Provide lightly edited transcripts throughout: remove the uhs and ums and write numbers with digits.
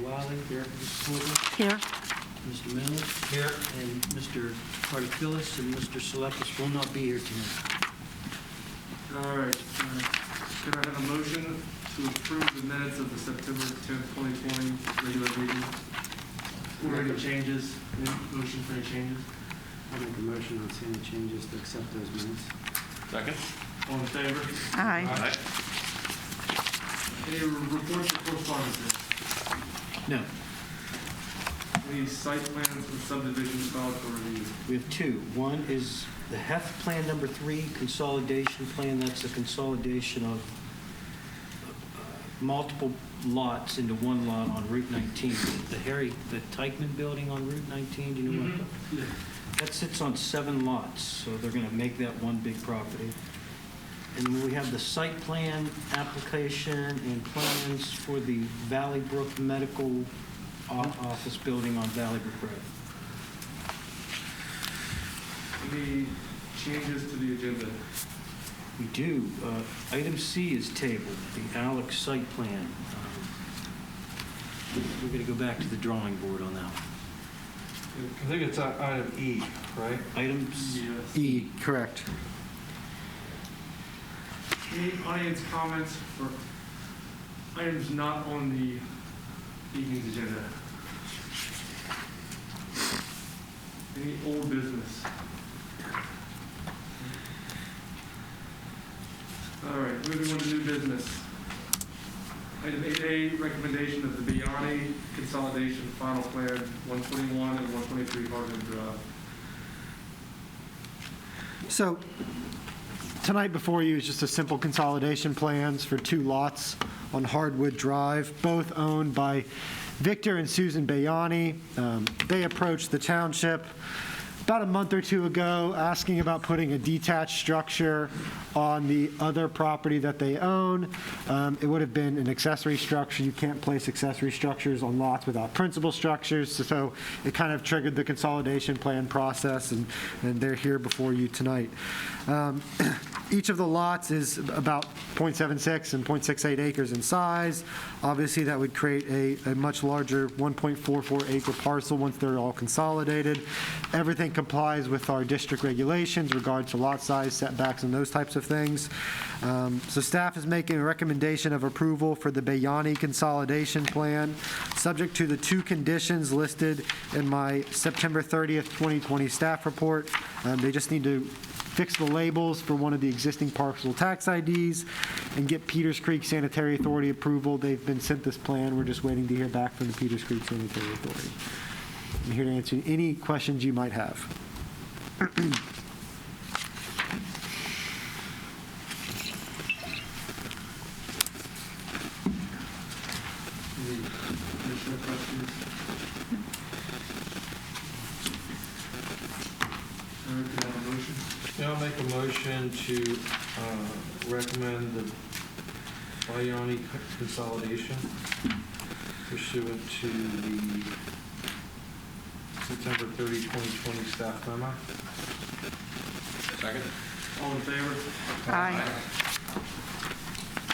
Wiley. Here. Mrs. Corbett. Here. Mr. Mills. Here. And Mr. Cardifilis and Mr. Selepis will not be here tonight. All right. Could I have a motion to approve the minutes of the September 10th, 2020 regular meeting? Were there any changes? Any motion for any changes? I'll make a motion on any changes to accept those minutes. Second. All in favor? Aye. Any reports or correspondences? No. Any site plans and subdivisions filed for review? We have two. One is the HEF Plan Number 3 consolidation plan. That's a consolidation of multiple lots into one lot on Route 19. The Teichman building on Route 19, do you know what? Yeah. That sits on 7 lots, so they're going to make that one big property. And then we have the site plan application and plans for the Valley Brook Medical Office building on Valley Brook Road. Any changes to the agenda? We do. Item C is tabled, the Alex site plan. We're going to go back to the drawing board on that one. I think it's item E, right? Item Yes. E, correct. Any audience comments for items not on the evening's agenda? Any old business? All right, moving on to new business. Item 8A, recommendation of the Biani Consolidation Final Plan 121 and 123 Hardin Drive. So tonight before you is just a simple consolidation plans for 2 lots on Hardwood Drive, both owned by Victor and Susan Bayani. They approached the township about a month or 2 ago asking about putting a detached structure on the other property that they own. It would have been an accessory structure. You can't place accessory structures on lots without principal structures, so it kind of triggered the consolidation plan process, and they're here before you tonight. Each of the lots is about 0.76 and 0.68 acres in size. Obviously, that would create a much larger 1.44 acre parcel once they're all consolidated. Everything complies with our district regulations regarding to lot size, setbacks, and those types of things. So staff is making a recommendation of approval for the Bayani consolidation plan, subject to the 2 conditions listed in my September 30th, 2020 staff report. They just need to fix the labels for one of the existing parcel tax IDs and get Peters Creek Sanitary Authority approval. They've been sent this plan. We're just waiting to hear back from the Peters Creek Sanitary Authority. I'm here to answer any questions you might have. Any additional questions? All right, can I have a motion? Yeah, I'll make a motion to recommend the Biani consolidation pursuant to the September 30, 2020 staff memo. Second. All in favor? Aye.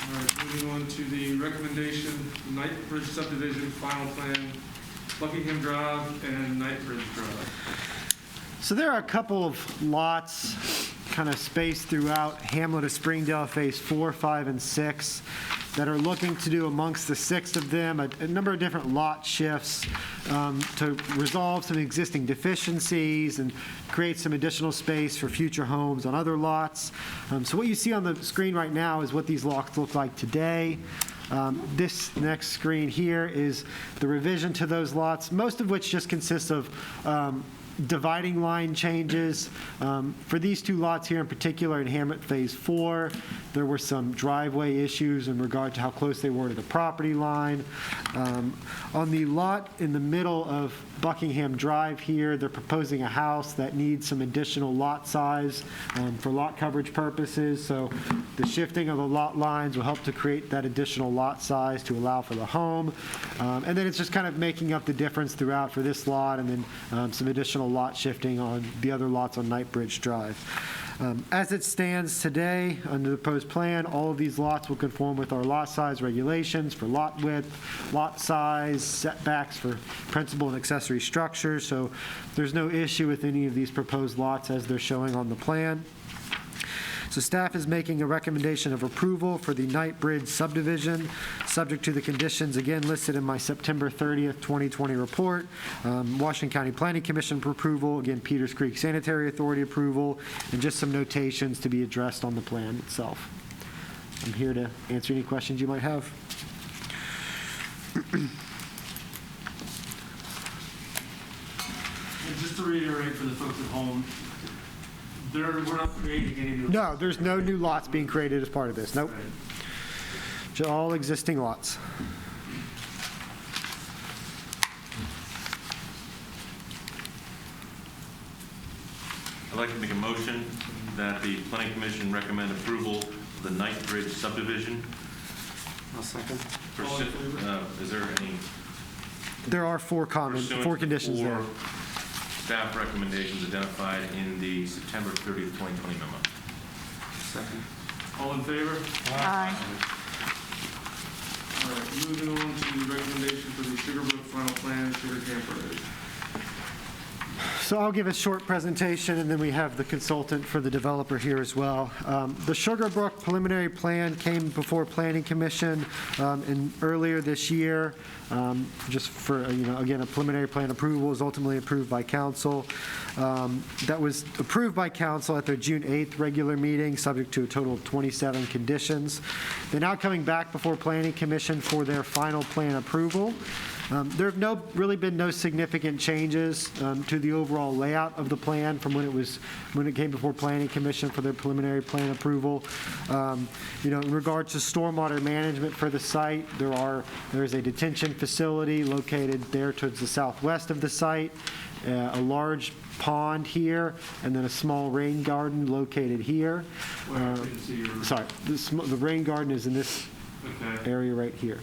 All right, moving on to the recommendation, Knightbridge Subdivision Final Plan, Buckingham Drive and Knightbridge Drive. So there are a couple of lots kind of spaced throughout Hamlet of Springdale Phase 4, 5, and 6 that are looking to do amongst the 6 of them a number of different lot shifts to resolve some existing deficiencies and create some additional space for future homes on other lots. So what you see on the screen right now is what these lots look like today. This next screen here is the revision to those lots, most of which just consists of dividing line changes. For these 2 lots here in particular in Hamlet Phase 4, there were some driveway issues in regard to how close they were to the property line. On the lot in the middle of Buckingham Drive here, they're proposing a house that needs some additional lot size for lot coverage purposes. So the shifting of the lot lines will help to create that additional lot size to allow for the home. And then it's just kind of making up the difference throughout for this lot, and then some additional lot shifting on the other lots on Knightbridge Drive. As it stands today, under the proposed plan, all of these lots will conform with our lot size regulations for lot width, lot size, setbacks for principal and accessory structures, so there's no issue with any of these proposed lots as they're showing on the plan. So staff is making a recommendation of approval for the Knight Bridge subdivision, subject to the conditions again listed in my September 30th, 2020 report. Washington County Planning Commission for approval, again, Peters Creek Sanitary Authority approval, and just some notations to be addressed on the plan itself. I'm here to answer any questions you might have. And just to reiterate for the folks at home, we're not creating any new. No, there's no new lots being created as part of this. Nope. Right. Just all existing lots. I'd like to make a motion that the Planning Commission recommend approval of the Knight Bridge subdivision. I'll second. All in favor? Is there any There are four pursuant four to conditions there. staff recommendations identified in the September 30th, 2020 memo? Second. All in favor? Aye. All right, moving on to the recommendation for the Sugarbrooke final plan, Sugar Camp Road. So I'll give a short presentation, and then we have the consultant for the developer here as well. The Sugarbrooke preliminary plan came before Planning Commission earlier this year. Just for, again, a preliminary plan approval was ultimately approved by council. That was approved by council at their June 8th regular meeting, subject to a total of 27 conditions. They're now coming back before Planning Commission for their final plan approval. There have really been no significant changes to the overall layout of the plan from when it came before Planning Commission for their preliminary plan approval. In regards to stormwater management for the site, there is a detention facility located there towards the southwest of the site, a large pond here, and then a small rain garden located here. Well, I didn't see your. Sorry, the rain garden is in this area right here.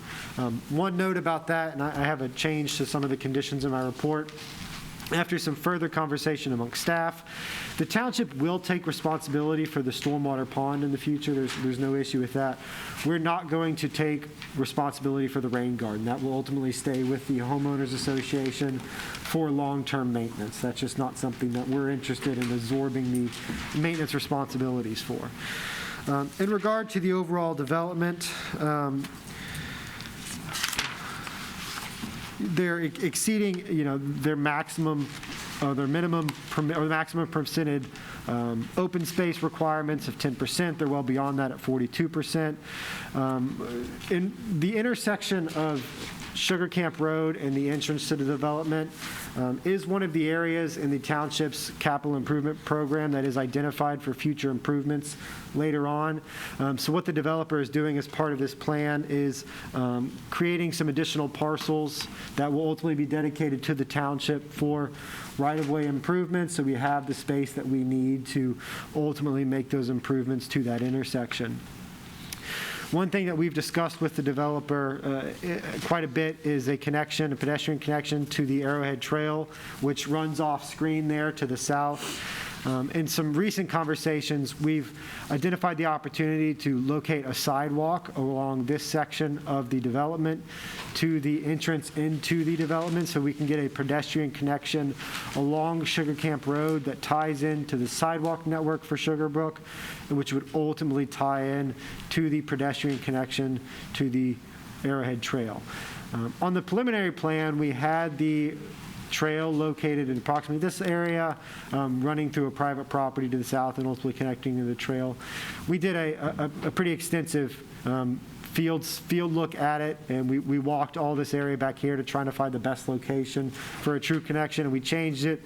One note about that, and I have a change to some of the conditions in my report. After some further conversation amongst staff, the township will take responsibility for the stormwater pond in the future. There's no issue with that. We're not going to take responsibility for the rain garden. That will ultimately stay with the homeowners association for long-term maintenance. That's just not something that we're interested in absorbing the maintenance responsibilities for. In regard to the overall development, they're exceeding, their maximum, their minimum, or maximum permitted open space requirements of 10%. They're well beyond that at 42%. In the intersection of Sugar Camp Road and the entrance to the development is one of the areas in the township's capital improvement program that is identified for future improvements later on. So what the developer is doing as part of this plan is creating some additional parcels that will ultimately be dedicated to the township for right-of-way improvements, so we have the space that we need to ultimately make those improvements to that intersection. One thing that we've discussed with the developer quite a bit is a pedestrian connection to the Arrowhead Trail, which runs off screen there to the south. In some recent conversations, we've identified the opportunity to locate a sidewalk along this section of the development to the entrance into the development, so we can get a pedestrian connection along Sugar Camp Road that ties into the sidewalk network for Sugarbrooke, which would ultimately tie in to the pedestrian connection to the Arrowhead Trail. On the preliminary plan, we had the trail located in approximately this area, running through a private property to the south and ultimately connecting to the trail. We did a pretty extensive field look at it, and we walked all this area back here to try to find the best location for a true connection, and we changed it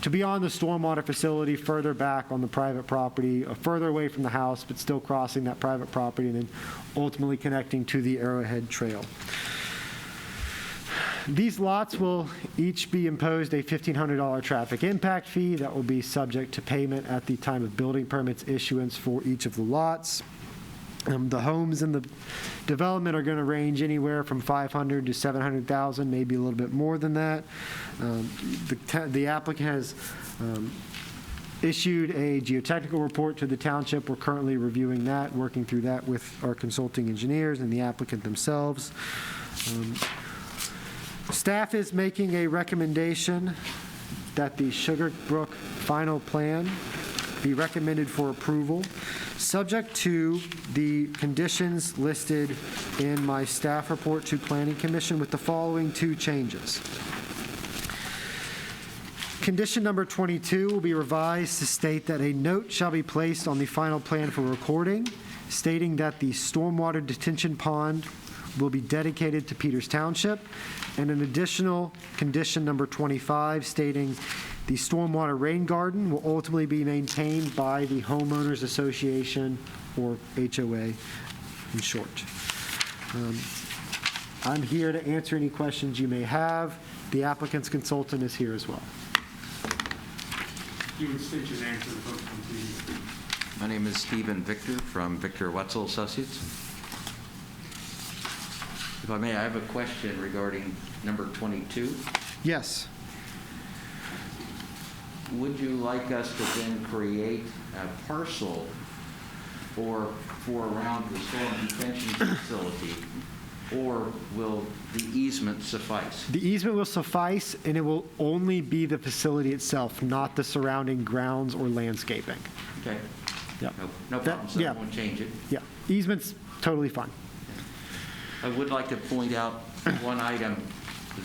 to be on the stormwater facility further back on the private property, further away from the house, but still crossing that private property and then ultimately connecting to the Arrowhead Trail. These lots will each be imposed a $1,500 traffic impact fee that will be subject to payment at the time of building permits issuance for each of the lots. The homes in the development are going to range anywhere from $500,000 to $700,000, maybe a little bit more than that. The applicant has issued a geotechnical report to the township. We're currently reviewing that, working through that with our consulting engineers and the applicant themselves. Staff is making a recommendation that the Sugarbrooke final plan be recommended for approval, subject to the conditions listed in my staff report to Planning Commission with the following 2 changes. Condition number 22 will be revised to state that a note shall be placed on the final plan for recording, stating that the stormwater detention pond will be dedicated to Peters Township, and an additional condition number 25 stating the stormwater rain garden will ultimately be maintained by the homeowners association, or HOA in short. I'm here to answer any questions you may have. The applicant's consultant is here as well. You would state your name to the folks on TV. My name is Stephen Victor from Victor Wetzel Associates. If I may, I have a question regarding number 22. Yes. Would you like us to then create a parcel for around the storm detention facility, or will the easement suffice? The easement will suffice, and it will only be the facility itself, not the surrounding grounds or landscaping. Okay. Yeah. No problem, so yeah. I won't change it. Yeah, easement's totally fine. I would like to point out one item,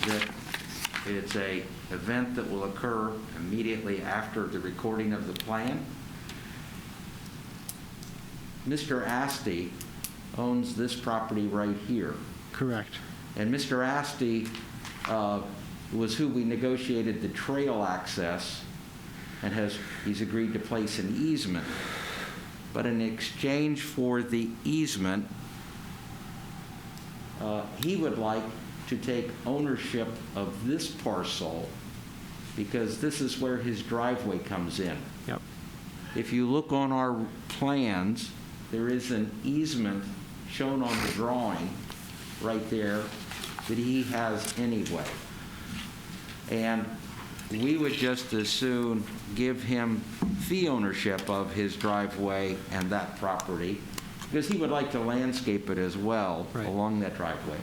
that it's a event that will occur immediately after the recording of the plan. Mr. Asti owns this property right here. Correct. And Mr. Asti was who we negotiated the trail access, and he's agreed to place an easement. But in exchange for the easement, he would like to take ownership of this parcel, because this is where his driveway comes in. Yep. If you look on our plans, there is an easement shown on the drawing right there that he has anyway. And we would just as soon give him fee ownership of his driveway and that property, because he would like to landscape it as well along that driveway.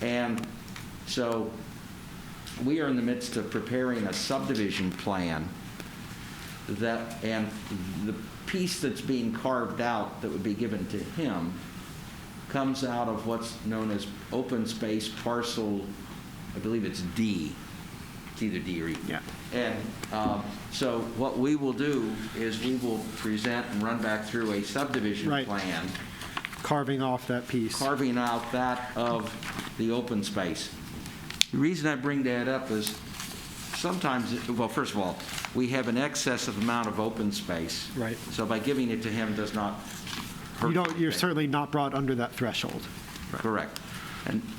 And so we are in the midst of preparing a subdivision plan and the piece that's being carved out that would be given to him comes out of what's known as open space parcel, I believe it's D. It's either D or E. Yeah. And so what we will do is we will present and run back through a subdivision plan, Carving off that piece. carving out that of the open space. The reason I bring that up is sometimes, well, first of all, we have an excessive amount of open space. Right. So by giving it to him does not hurt. You're certainly not brought under that threshold. Right. Correct.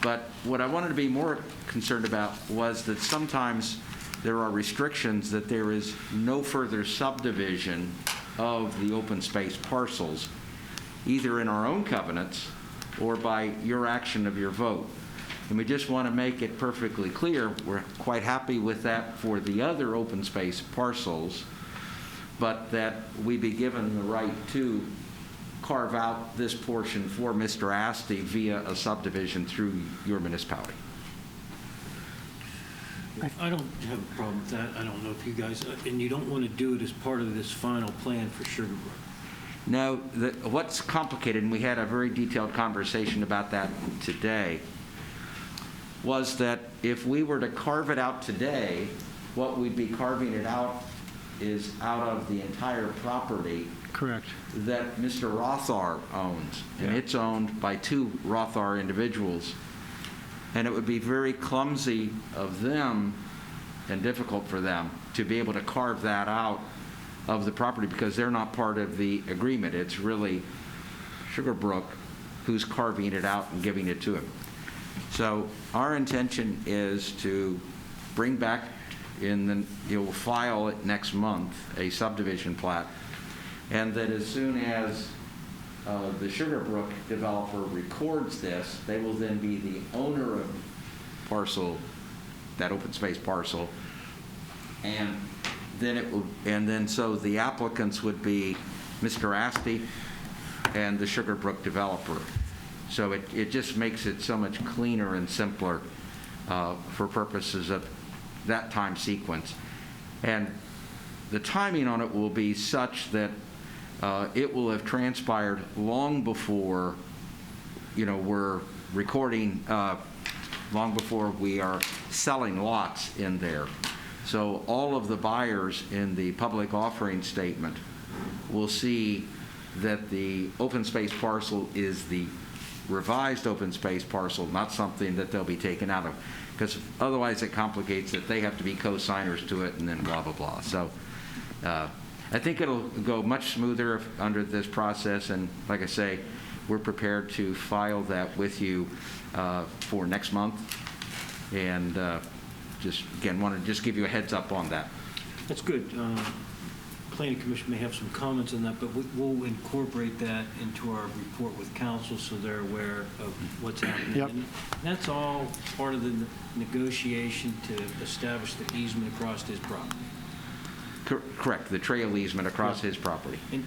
But what I wanted to be more concerned about was that sometimes there are restrictions that there is no further subdivision of the open space parcels, either in our own covenants or by your action of your vote. And we just want to make it perfectly clear, we're quite happy with that for the other open space parcels, but that we be given the right to carve out this portion for Mr. Asti via a subdivision through your municipality. I don't have a problem with that. I don't know if you guys, and you don't want to do it as part of this final plan for Sugarbrooke. No, what's complicated, and we had a very detailed conversation about that today, was that if we were to carve it out today, what we'd be carving it out is out of the entire property. Correct. That Mr. Rothar owns, and it's owned by 2 Rothar individuals. And it would be very clumsy of them and difficult for them to be able to carve that out of the property, because they're not part of the agreement. It's really Sugarbrooke who's carving it out and giving it to him. So our intention is to bring back you'll file it next month, a subdivision plat, and that as soon as the Sugarbrooke developer records this, they will then be the owner of parcel, that open space parcel, and then it will, and then so the applicants would be Mr. Asti and the Sugarbrooke developer. So it just makes it so much cleaner and simpler for purposes of that time sequence. And the timing on it will be such that it will have transpired long before, we're recording, long before we are selling lots in there. So all of the buyers in the public offering statement will see that the open space parcel is the revised open space parcel, not something that they'll be taken out of, because otherwise it complicates it. They have to be co-signers to it and then blah, blah, blah. So I think it'll go much smoother under this process, and like I say, we're prepared to file that with you for next month, and just, again, want to just give you a heads up on that. That's good. Planning Commission may have some comments on that, but we'll incorporate that into our report with council so they're aware of what's happening. Yep. And that's all part of the negotiation to establish the easement across his property. Correct, the trail easement across Yeah. his property. And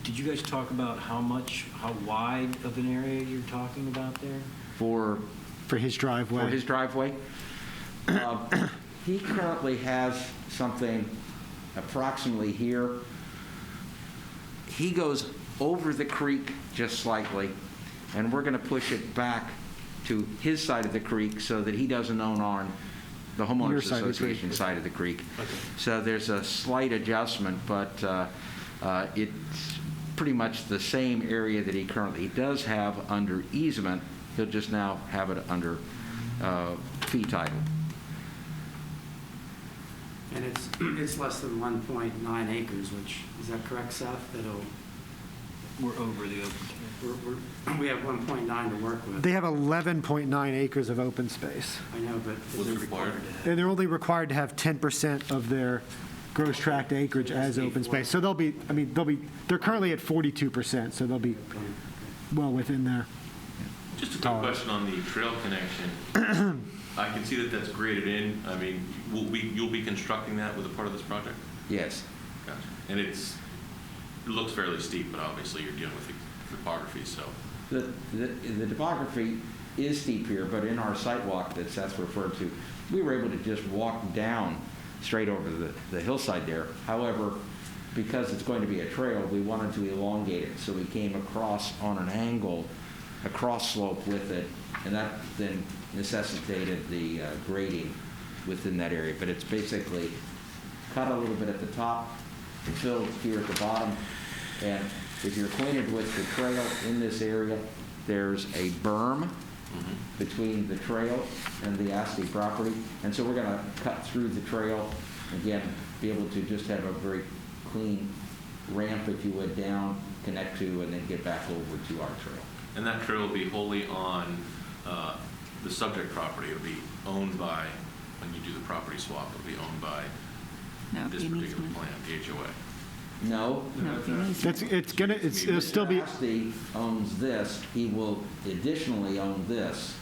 did you guys talk about how wide of an area you're talking about there? For his driveway. his driveway, he currently has something approximately here. He goes over the creek just slightly, and we're going to push it back to his side of the creek so that he doesn't own on the Your homeowners side of the creek. association side of the creek. Okay. So there's a slight adjustment, but it's pretty much the same area that he currently does have under easement. He'll just now have it under fee title. And it's less than 1.9 acres, which, is that correct, Seth? We're over the open. We have 1.9 to work with. They have 11.9 acres of open space, I know, but What's required? and they're only required to have 10% of their gross tract acreage as open space. So they're currently at 42%, so they'll be well within there. Just a quick question on the trail connection. I can see that that's graded in. I mean, you'll be constructing that with a part of this project? Yes. Gotcha. And it looks fairly steep, but obviously you're dealing with the topography, so. The topography is steep here, but in our site walk that Seth referred to, we were able to just walk down straight over the hillside there. However, because it's going to be a trail, we wanted to elongate it, so we came across on an angle, a cross slope with it, and that then necessitated the grading within that area. But it's basically cut a little bit at the top, filled here at the bottom, and if you're acquainted with the trail in this area, there's a berm between the trail and the Asti property, and so we're going to cut through the trail, again, be able to just have a very clean ramp, if you would, down, connect to, and then get back over to our trail. And that trail will be wholly on the subject property. It'll be owned by, when you do the property swap, it'll be owned by this particular plan, the HOA. No. It'll still be, Mr. Asti owns this. He will additionally own this.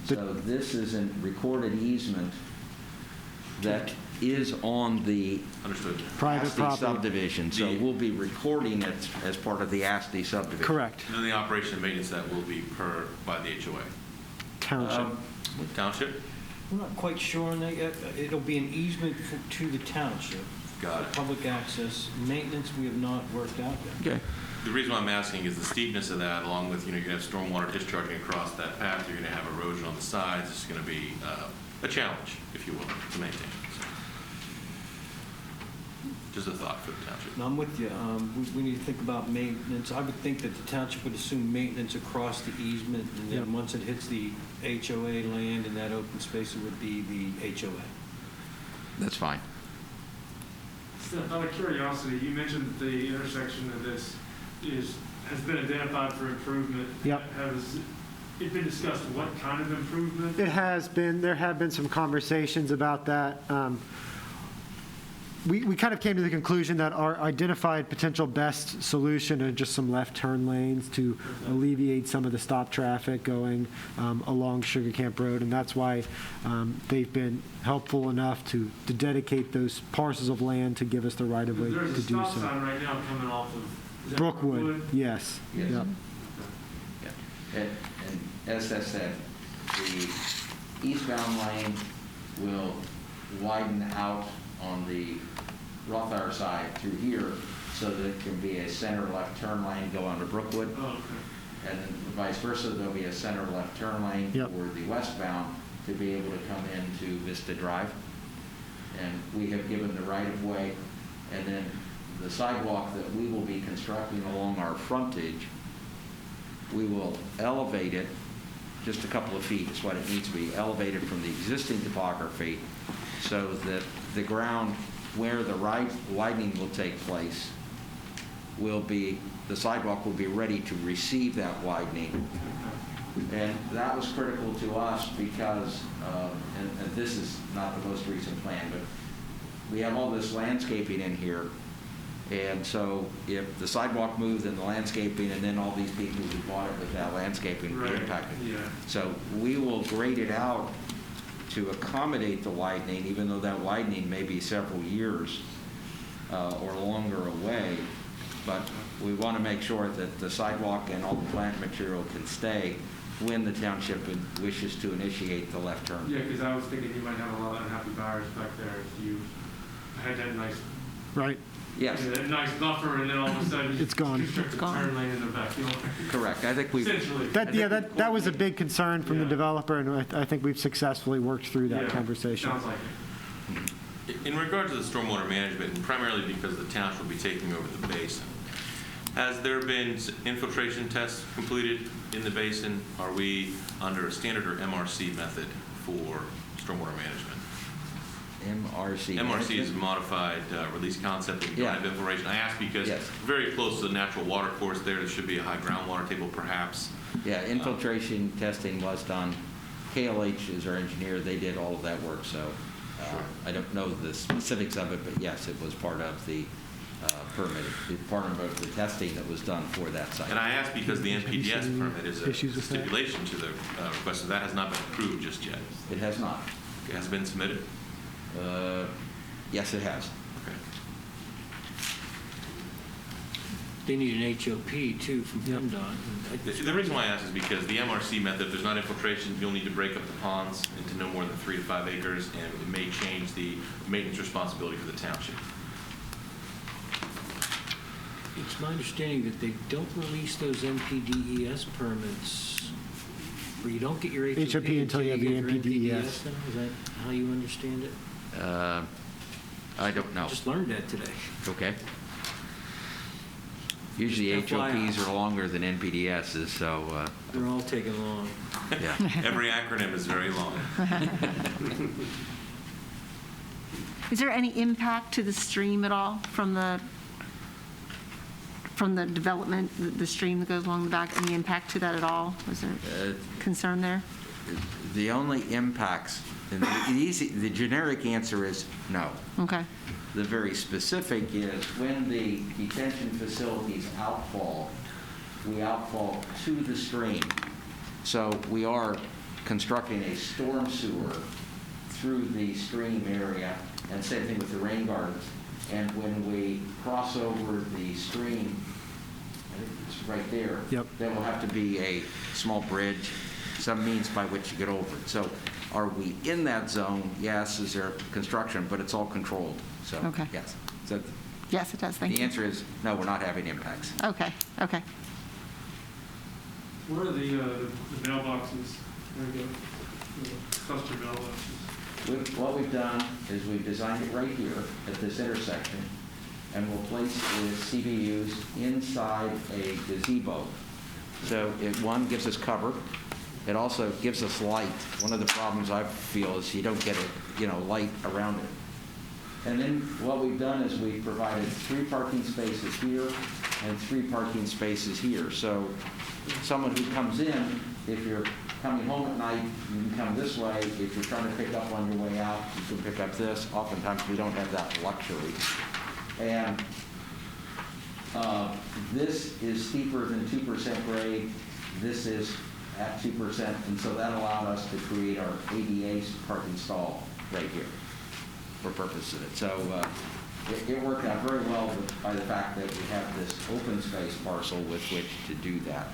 So this is a recorded easement that is on the Understood. private Asti property. subdivision. So we'll be recording it as part of the Asti subdivision. Correct. And then the operation and maintenance of that will be by the HOA. Township. Township? We're not quite sure on that yet. It'll be an easement to the township. Got it. Public access. Maintenance, we have not worked out yet. Okay. The reason why I'm asking is the steepness of that, along with, you're going to have stormwater discharging across that path. You're going to have erosion on the sides. It's going to be a challenge, if you will, to maintain. So, just a thought for the township. No, I'm with you. We need to think about maintenance. I would think that the township would assume maintenance across the easement, and then Yep. once it hits the HOA land in that open space, it would be the HOA. That's fine. Steph, out of curiosity, you mentioned that the intersection of this has been identified for improvement. Yep. Has it been discussed what kind of improvement? It has been, there have been some conversations about that. we kind of came to the conclusion that our identified potential best solution are just some left turn lanes to alleviate some of the stop traffic going along Sugar Camp Road, and that's why they've been helpful enough to dedicate those parcels of land to give us the right of way to There's a do stop so. sign right now coming off of, is that Brookwood, yes. Yes. Yep. And as I said, the eastbound lane will widen out on the Rothar side through here so that it can be a center left turn lane go onto Brookwood. Oh, okay. And then vice versa, there'll be a center left turn lane Yep. for the westbound to be able to come into Vista Drive. And we have given the right of way, and then the sidewalk that we will be constructing along our frontage, we will elevate it just a couple of feet is what it needs to be, elevated from the existing topography so that the ground where the widening will take place will be, the sidewalk will be ready to receive that widening. And that was critical to us because, and this is not the most recent plan, but we have all this landscaping in here. And so if the sidewalk moved and the landscaping, and then all these people who bought it with that landscaping would be Right, impacted. yeah. So we will grade it out to accommodate the widening, even though that widening may be several years or longer away. But we want to make sure that the sidewalk and all the plant material can stay when the township wishes to initiate the left turn. Yeah, because I was thinking you might have a lot of unhappy buyers back there if you had that nice, Right? Yes, that nice buffer, and then all of a sudden It's gone. construct a turn lane in the backyard. correct. I think we've, Essentially. That was a big concern from the Yeah. developer, and I think we've successfully worked through that Yeah, conversation. Sounds like it. In regard to the stormwater management, and primarily because the township will be taking over the basin, has there been infiltration tests completed in the basin? Are we under a standard or MRC method for stormwater management? MRC. MRC is a modified release concept that you don't have infiltration. I ask because Yes. very close to the natural water course there should be a high groundwater table perhaps. Yeah, infiltration testing was done. KLH is our engineer. They did all of that work, so I don't know the specifics of it, but yes, it was part of the permit, part of the testing that was done for that site. And I ask because the NPDS permit is a Issues with that? stipulation to the request, so that has not been approved just yet. It has not. It has been submitted? Yes, it has. Okay. They need an HOP too from Yep. PennDOT. The reason why I ask is because the MRC method, if there's not infiltration, you'll need to break up the ponds into no more than 3 to 5 acres, and it may change the maintenance responsibility for the township. It's my understanding that they don't release those NPDES permits, or you don't get your HOP until you have the get your NPDES. now? Is that how you understand it? I don't know. Just learned that today. Okay. Usually Just FYI. HOPs are longer than NPDSs, so, They're all taking long. yeah. Every acronym is very long. Is there any impact to the stream at all from the development, the stream that goes along the back? Any impact to that at all? Was there concern there? The only impacts, and the generic answer is no. Okay. The very specific is when the detention facilities outfall, we outfall to the stream. So we are constructing a storm sewer through the stream area, and same thing with the rain gardens. And when we cross over the stream, I think it's right there. Yep. There will have to be a small bridge, some means by which to get over it. So are we in that zone? Yes. Is there construction? But it's all controlled. So, Okay. yes. So Yes, it does. Thank the you. answer is no, we're not having impacts. Okay, okay. Where are the mailboxes? There we go. The cluster mailboxes. What we've done is we've designed it right here at this intersection, and we'll place the CBUs inside a gazebo. So it, one, gives us cover. It also gives us light. One of the problems I feel is you don't get light around it. And then what we've done is we've provided 3 parking spaces here and 3 parking spaces here. So someone who comes in, if you're coming home at night, you can come this way. If you're trying to pick up on your way out, you can pick up this. Oftentimes, we don't have that luxury. And this is steeper than 2% grade. This is at 2%, and so that allowed us to create our ADA parking stall right here for purpose of it. So it worked out very well by the fact that we have this open space parcel with which to do that.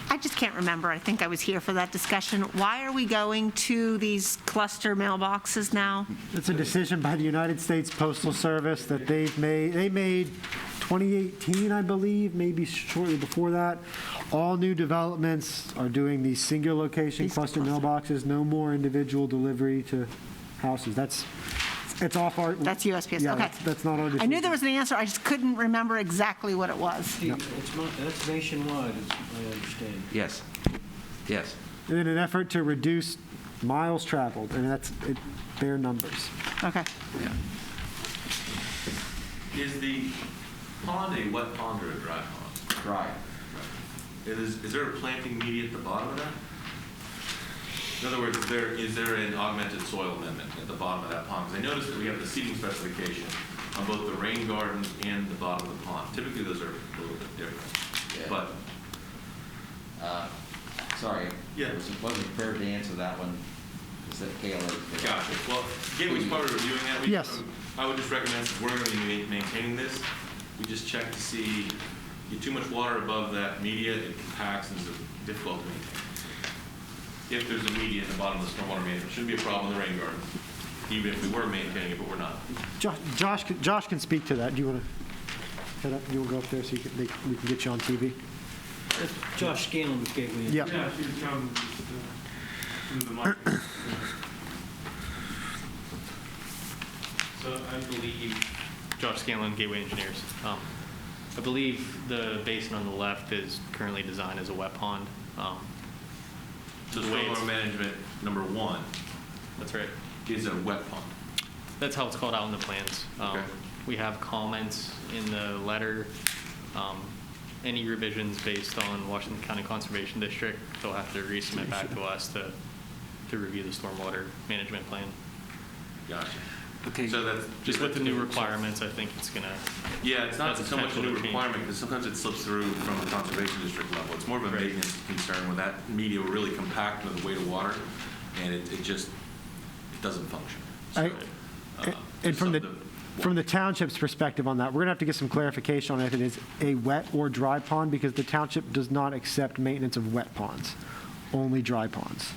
I just can't remember. I think I was here for that discussion. Why are we going to these cluster mailboxes now? It's a decision by the United States Postal Service that they've made. They made 2018, I believe, maybe shortly before that. All new developments are doing these single location These cluster cluster. mailboxes, no more individual delivery to houses. It's off our. That's USPS, Yeah, okay. that's not our decision. I knew there was an answer, I just couldn't remember exactly what it was. That's nationwide, as I understand. Yes. Yes. In an effort to reduce miles traveled, and their numbers. Okay. Is the pond a wet pond or a dry pond? Right. Is there a planting media at the bottom of that? In other words, is there an augmented soil amendment at the bottom of that pond? Because I noticed that we have the seeding specification on both the rain gardens and the bottom of the pond. Typically, those are a little bit different. Yeah. But Sorry. Yeah. I wasn't prepared to answer that one. Is that KLA? gotcha. Well, Gateway's part of reviewing that. Yes. I would just recommend, since we're going to be maintaining this, we just check to see, get too much water above that media, it compacts and is difficult to maintain. If there's a media at the bottom of the stormwater management, shouldn't be a problem in the rain garden, even if we were maintaining it, but we're not. Josh can speak to that. Do you want to head up? You want to go up there so we can get you on TV? That's Josh Scanlon with Gateway. Yeah. Yeah, if you could come just to the mic. So I believe, Josh Scanlon, Gateway Engineers. I believe the basin on the left is currently designed as a wet pond. So The way it's- stormwater management number 1 That's right. is a wet pond. That's how it's called out in the plans. Okay. We have comments in the letter. Any revisions based on Washington County Conservation District, they'll have to resubmit back to us to review the stormwater management plan. Gotcha. Okay. So that's Just with the new requirements, I think it's gonna, Yeah, it's not That's so much a potential new to change. requirement, because sometimes it slips through from the conservation district level. It's more of a Right. maintenance concern where that media will really compact with the weight of water, and it just, it doesn't function. So, And from just the township's perspective on that, we're going to have to get some clarification on if it is a wet or dry pond, because the township does not accept maintenance of wet ponds, only dry ponds.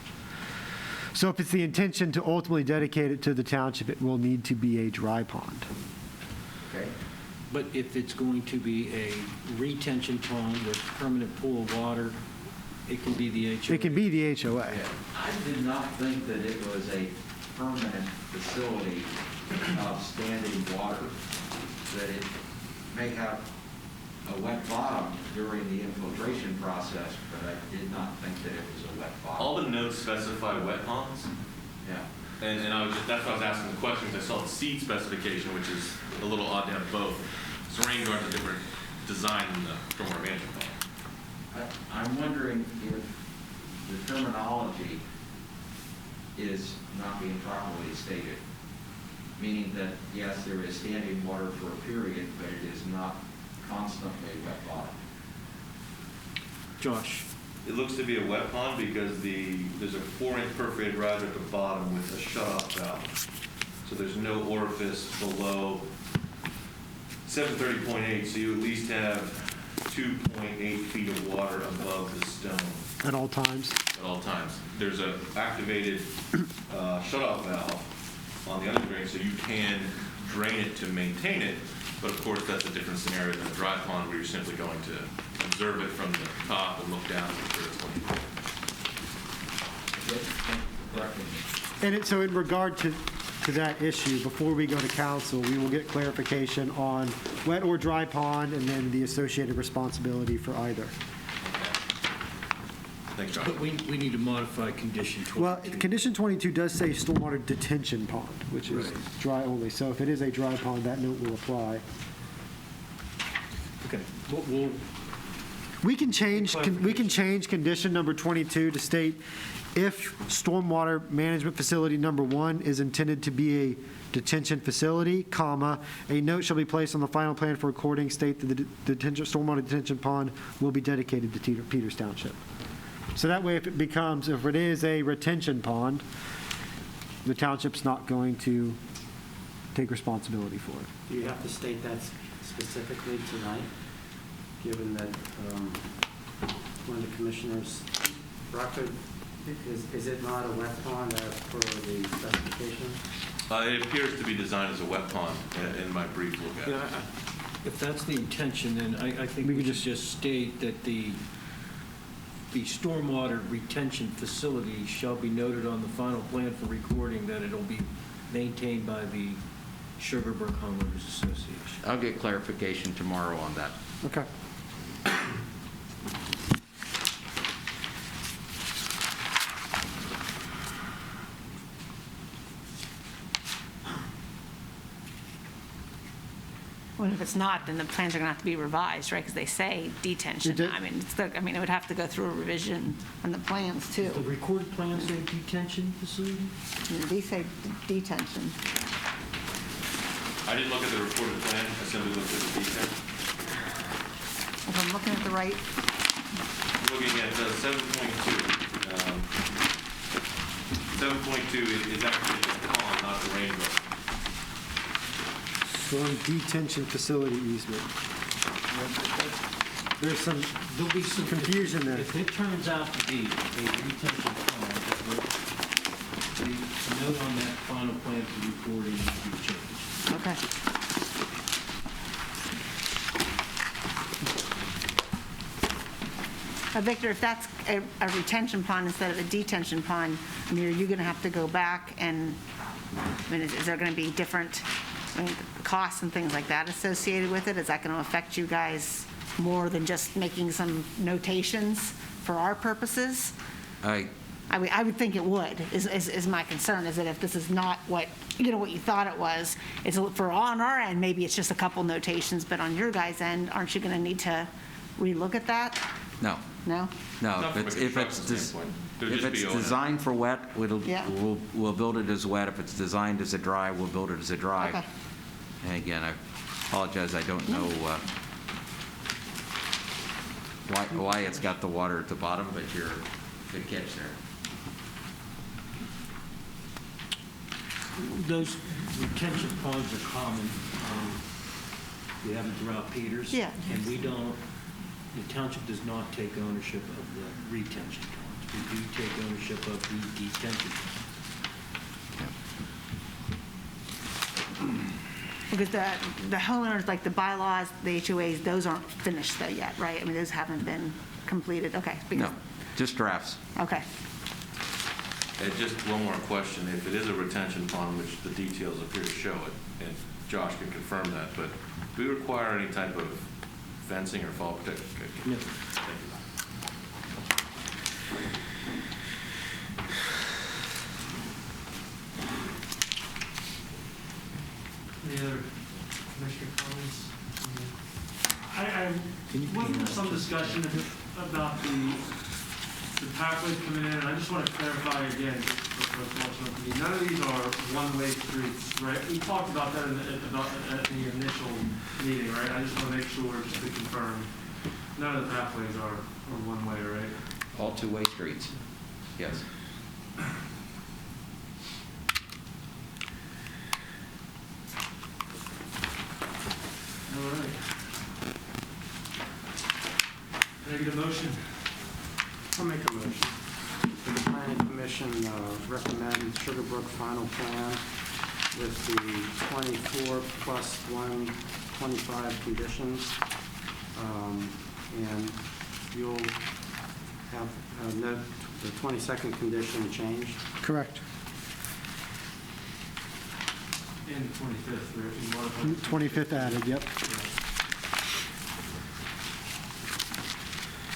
So if it's the intention to ultimately dedicate it to the township, it will need to be a dry pond. Okay. But if it's going to be a retention pond with permanent pool of water, it can be the HOA. It can be the HOA. Yeah. I did not think that it was a permanent facility of standing water, that it may have a wet bottom during the infiltration process, but I did not think that it was a wet bottom. All the notes specify wet ponds, Yeah. and that's why I was asking the questions. I saw the seed specification, which is a little odd to have both. So rain garden's a different design than the stormwater management plan. I'm wondering if the terminology is not being properly stated, meaning that, yes, there is standing water for a period, but it is not constantly wet bottom. Josh, It looks to be a wet pond because there's a 4-inch perforated riser at the bottom with a shut-off valve. So there's no orifice below 730.8, so you at least have 2.8 feet of water above the stone At all times. at all times. There's a activated shut-off valve on the other drain, so you can drain it to maintain it, but of course that's a different scenario than a dry pond where you're simply going to observe it from the top and look down and make sure it's clean. And so in regard to that issue, before we go to council, we will get clarification on wet or dry pond and then the associated responsibility for either. Thanks, John. but we need to modify condition 22. Well, condition 22 does say stormwater detention pond, which is Right. dry only. So if it is a dry pond, that note will apply. Okay, We can change condition number 22 to state, if stormwater management facility number 1 is intended to be a detention facility, comma, a note shall be placed on the final plan for recording, state that the stormwater detention pond will be dedicated to Peters Township. So that way, if it is a retention pond, the township's not going to take responsibility for it. Do you have to state that specifically tonight, given that one of the commissioners, Rockford, is it not a wet pond as per the specification? It appears to be designed as a wet pond in my brief look at it. Yeah, if that's the intention, then I think we should just state that the stormwater retention facility shall be noted on the final plan for recording that it'll be maintained by the Sugarbrooke Homeowners Association. I'll get clarification tomorrow on that. Okay. Well, if it's not, then the plans are going to have to be revised, right? Because they say detention. You did- I mean, it would have to go through a revision on the plans, too. The recorded plans say detention facility? These say detention. I didn't look at the recorded plan, I simply looked at the detail. If I'm looking at the right, I'm looking at 7.2. 7.2 is actually the pond, not the rainbow. Storm detention facility easement. There'll be some confusion there. If it turns out to be a retention pond, the note on that final plan for recording will be changed. okay. Victor, if that's a retention pond instead of a detention pond, I mean, are you going to have to go back and, I mean, is there going to be different, I mean, costs and things like that associated with it? Is that going to affect you guys more than just making some notations for our purposes? I would think it would, is my concern, is that if this is not what you thought it was, it's for on our end, maybe it's just a couple notations, but on your guys' end, aren't you going to need to relook at that? No, No? no. Not from a construction standpoint. It would If just it's be O&M. designed for wet, Yeah. we'll build it as wet. If it's designed as a dry, we'll build it as a dry. Okay. And again, I apologize, I don't know why it's got the water at the bottom, but you're good catch there. Those retention ponds are common. We have them throughout Peters. Yeah. And the township does not take ownership of the retention ponds. We do take ownership of the detention ponds. Because the homeowners, like the bylaws, the HOAs, those aren't finished though yet, right? I mean, those haven't been completed, okay. No, just drafts. Okay. And just one more question. If it is a retention pond, which the details appear to show it, and Josh can confirm that, but do we require any type of fencing or fall protection? No. Thank you. Any other commissioner comments? Wasn't there some discussion about the pathways coming in? And I just want to clarify again, none of these are one-way streets, right? We talked about that at the initial meeting, right? I just want to make sure, just to confirm, none of the pathways are one-way, right? All two-way streets, yes. All right. Can I get a motion? I'll make a motion. The planning commission recommends Sugarbrooke final plan with the 24 plus 1, 25 conditions. And you'll have note the 22nd condition changed. Correct. And the 25th, right? You modified- 25th added, yep.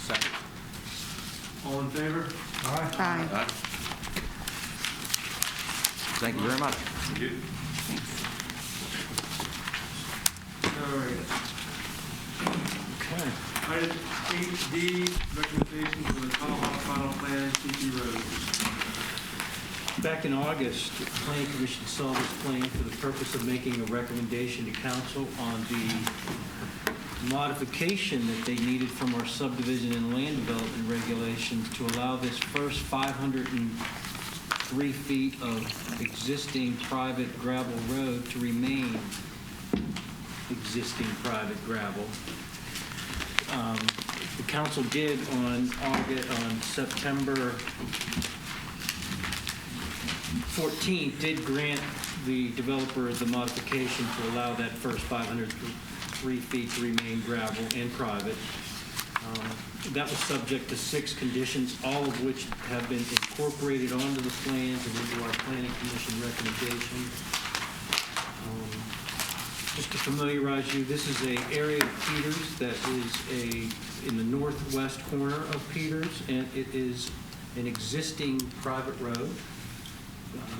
Second. All in favor? Aye. Thank you very much. Thank you. All right. Okay. Item 8D, recommendation for the Tomahawk final plan, Tepee Road. Back in August, the Planning Commission saw this plan for the purpose of making a recommendation to council on the modification that they needed from our subdivision and land development regulations to allow this first 503 feet of existing private gravel road to remain existing private gravel. The council did on September 14th, did grant the developer the modification to allow that first 503 feet to remain gravel and private. That was subject to 6 conditions, all of which have been incorporated onto the plans and into our planning commission recommendation. Just to familiarize you, this is an area of Peters that is in the northwest corner of Peters, and it is an existing private road,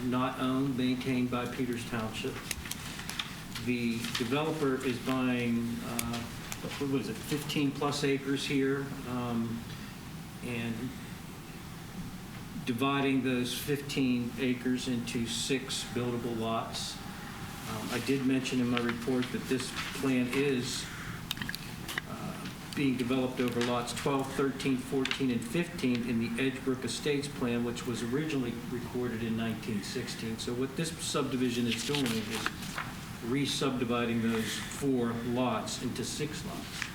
not owned, maintained by Peters Township. The developer is buying, 15 plus acres here, and dividing those 15 acres into 6 buildable lots. I did mention in my report that this plan is being developed over lots 12, 13, 14, and 15 in the Edgebrook Estates plan, which was originally recorded in 1916. So what this subdivision is doing is re-subdividing those 4 lots into 6 lots.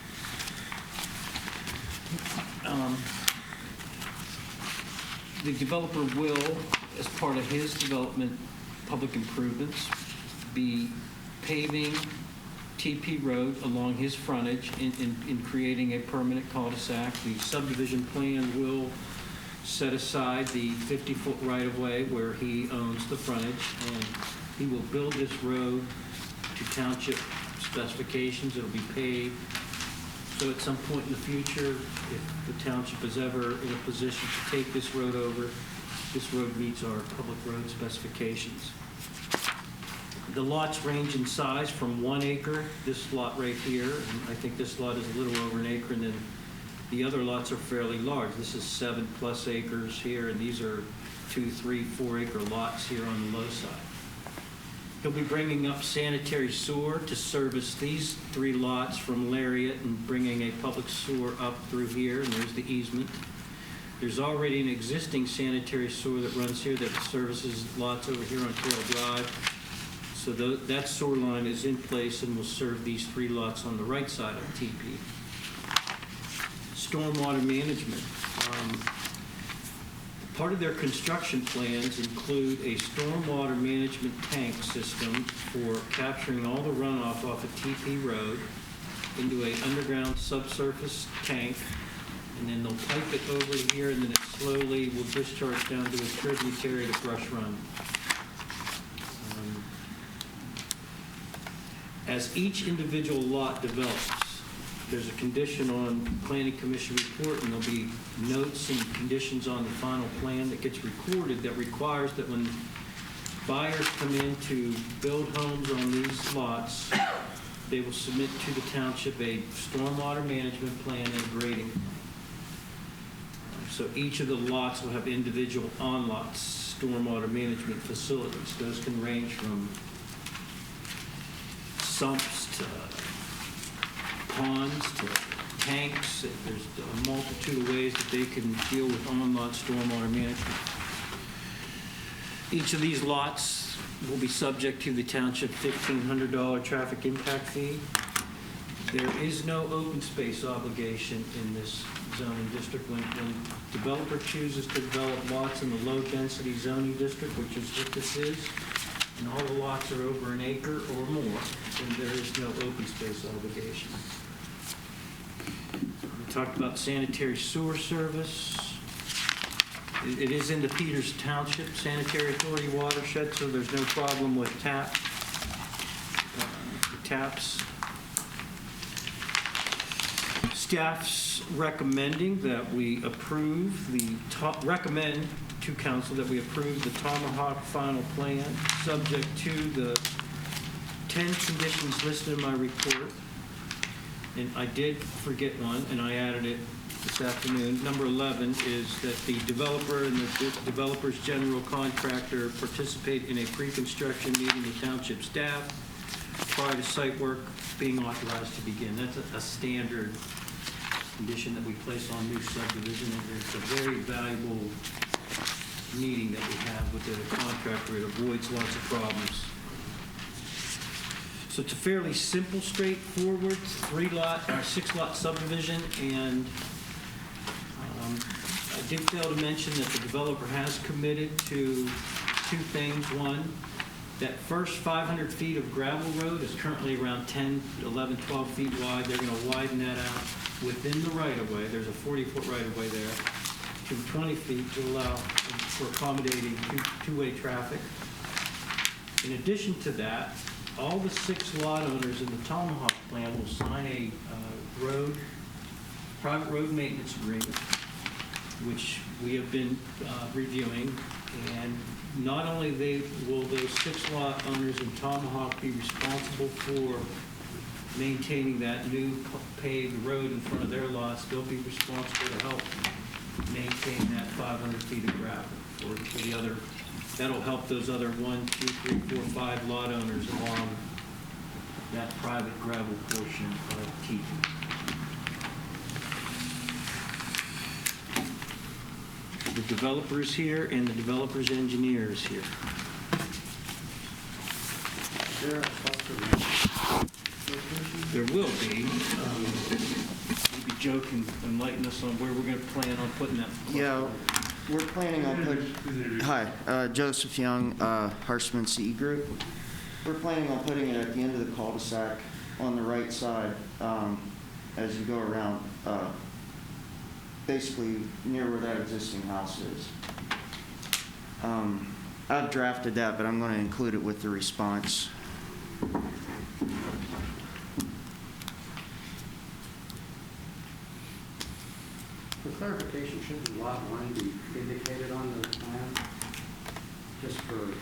The developer will, as part of his development public improvements, be paving Tepee Road along his frontage in creating a permanent cul-de-sac. The subdivision plan will set aside the 50-foot right-of-way where he owns the frontage, and he will build this road to township specifications. It'll be paved. So at some point in the future, if the township is ever in a position to take this road over, this road meets our public road specifications. The lots range in size from 1 acre, this lot right here, and I think this lot is a little over an acre, and then the other lots are fairly large. This is 7+ acres here, and these are 2, 3, 4 acre lots here on the low side. He'll be bringing up sanitary sewer to service these 3 lots from Lariat and bringing a public sewer up through here, and there's the easement. There's already an existing sanitary sewer that runs here that services lots over here on Trail Drive. So that sewer line is in place and will serve these 3 lots on the right side of Tepee. Stormwater management. Part of their construction plans include a stormwater management tank system for capturing all the runoff off of Tepee Road into an underground subsurface tank, and then they'll pipe it over to here, and then it slowly will discharge down to a tributary to Brush Run. As each individual lot develops, there's a condition on Planning Commission report, and there'll be notes and conditions on the final plan that gets recorded that requires that when buyers come in to build homes on these lots, they will submit to the township a stormwater management plan and grading. So each of the lots will have individual on-lots stormwater management facilities. Those can range from sumps to ponds to tanks. There's a multitude of ways that they can deal with on-lot stormwater management. Each of these lots will be subject to the township $1,500 traffic impact fee. There is no open space obligation in this zoning district. When developer chooses to develop lots in the low-density zoning district, which is what this is, and all the lots are over an acre or more, then there is no open space obligation. We talked about sanitary sewer service. It is in the Peters Township Sanitary Authority watershed, so there's no problem with taps. Staff's recommending that we approve recommend to council that we approve the Tomahawk final plan, subject to the 10 conditions listed in my report. And I did forget one, and I added it this afternoon. Number 11 is that the developer and the developer's general contractor participate in a pre-construction meeting with township staff prior to site work being authorized to begin. That's a standard condition that we place on new subdivision. And it's a very valuable meeting that we have with the contractor. It avoids lots of problems. So it's a fairly simple, straightforward 6-lot subdivision, and I did fail to mention that the developer has committed to two things. One, that first 500 feet of gravel road is currently around 10, 11, 12 feet wide. They're going to widen that out within the right-of-way. There's a 40-foot right-of-way there to 20 feet to allow for accommodating two-way traffic. In addition to that, all the 6 lot owners in the Tomahawk plan will sign a private road maintenance agreement, which we have been reviewing. And not only will those 6 lot owners in Tomahawk be responsible for maintaining that new paved road in front of their lots, they'll be responsible to help maintain that 500 feet of gravel for the other. That'll help those other 1, 2, 3, 4, 5 lot owners along that private gravel portion of Tepee. The developer's here and the developer's engineer is here. Is there a cluster location? There will be. Maybe Joe can enlighten us on where we're going to plan on putting that. Yeah, we're planning on putting, hi, Joseph Young, Harshman CE Group. We're planning on putting it at the end of the cul-de-sac on the right side as you go around, basically near where that existing house is. I've drafted that, but I'm going to include it with the response. For clarification, shouldn't lot 1 be indicated on the plan, just for